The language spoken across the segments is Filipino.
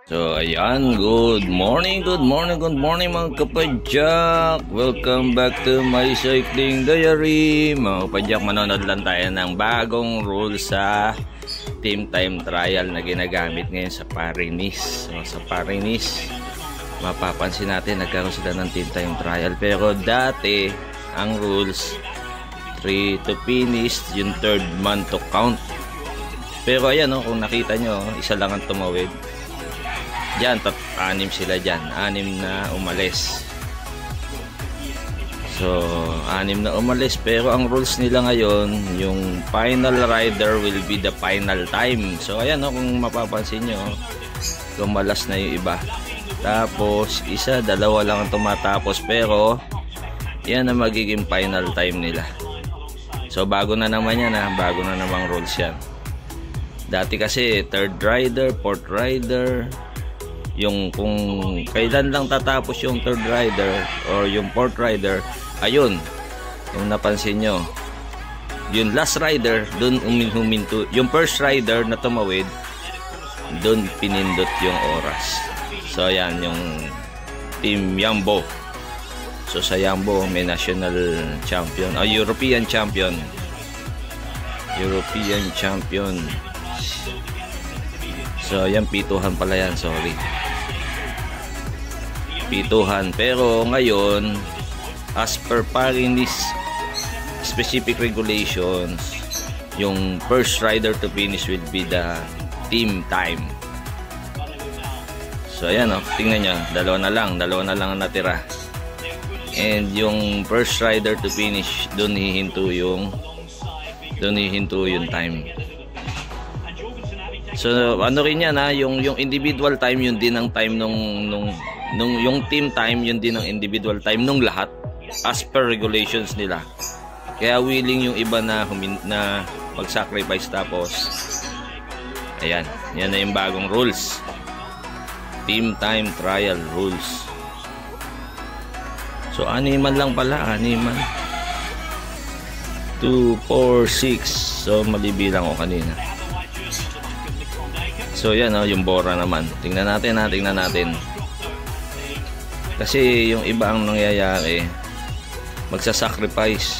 So ayan, good morning mga kapadyak. Welcome back to my cycling diary. Mga kapadyak, manonood lang tayo ng bagong rule sa team time trial na ginagamit ngayon sa Paris-Nice. So sa Paris-Nice, mapapansin natin nagkaroon sila ng team time trial. Pero dati, ang rules 3 to finish, yung third man to count. Pero ayan, kung nakita nyo, isa lang ang tumawid. Diyan, 6 sila dyan. 6 na umalis. So, 6 na umalis. Pero ang rules nila ngayon, yung final rider will be the final time. So, ayan, kung mapapansin nyo, lumalas na yung iba. Tapos, isa, dalawa lang ang tumatapos. Pero, yan ang magiging final time nila. So, bago na naman yan, bago na namang rules yan. Dati kasi, third rider, fourth rider, yung kung kailan lang tatapos yung third rider or yung fourth rider, ayun, kung napansin nyo, yung last rider dun huminto, yung first rider na tumawid dun pinindot yung oras. So ayan yung team Yambo. So sa Yambo may national champion o European champion, so yan, pituhan pala yan, sorry, pituhan. Pero ngayon, as per Paris specific regulations, yung first rider to finish will be the team time. So ayan, tingnan nyo, dalawa na lang ang natira. And yung first rider to finish, dun hihinto yung time. So ano rin yan, yung individual time, yun din ang time nung yung team time, yun din ang individual time nung lahat as per regulations nila. Kaya willing yung iba na mag-sacrifice. Tapos ayan, yan na yung bagong rules, team time trial rules. So 6 lang pala, 6 2, 4, 6. So malibilang ko kanina. So yan, yung Bora naman. Tingnan natin. Kasi yung iba ang nangyayari, magsasacrifice.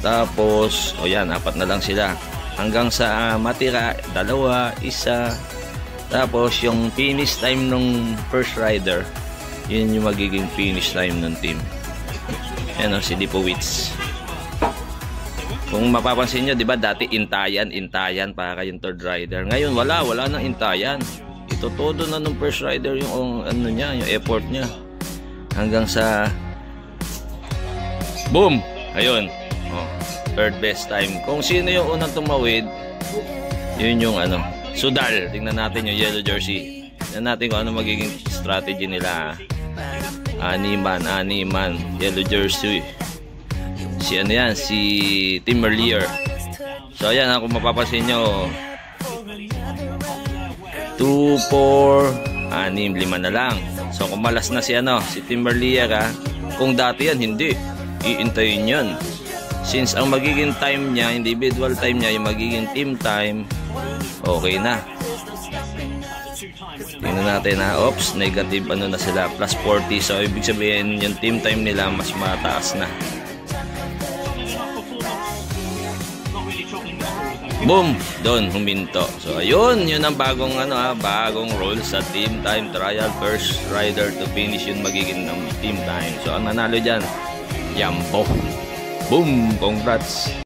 Tapos, yan, 4 na lang sila. Hanggang sa matira, 2, 1. Tapos yung finish time ng first rider, yun yung magiging finish time ng team. Yan, si Lipowitz. Kung mapapansin nyo, di ba dati intayan para yung third rider. Ngayon wala nang intayan. Ito todo na nung first rider yung ano niya, yung effort niya. Hanggang sa boom! Ayun. Third best time. Kung sino yung unang tumawid, yun yung Sudal. Tingnan natin yung yellow jersey. Tingnan natin kung ano magiging strategy nila. 6 man, yellow jersey. Si Tim Merlier. So ayan, kung mapapansin nyo, 2, 4, 6, 5 na lang. So kung malas na si Tim Merlier, kung dati yan, hindi, iintayin yun. Since ang magiging time niya, individual time niya, yung magiging team time, okay na. Tingnan natin, oops, negative na sila, plus 40. So ibig sabihin yung team time nila mas mataas na. Boom! Doon, huminto. So, ayun, yun ang bagong rule sa team time trial. First rider to finish yun magiging ng team time. So, ang nanalo dyan, Yambo. Boom! Congrats!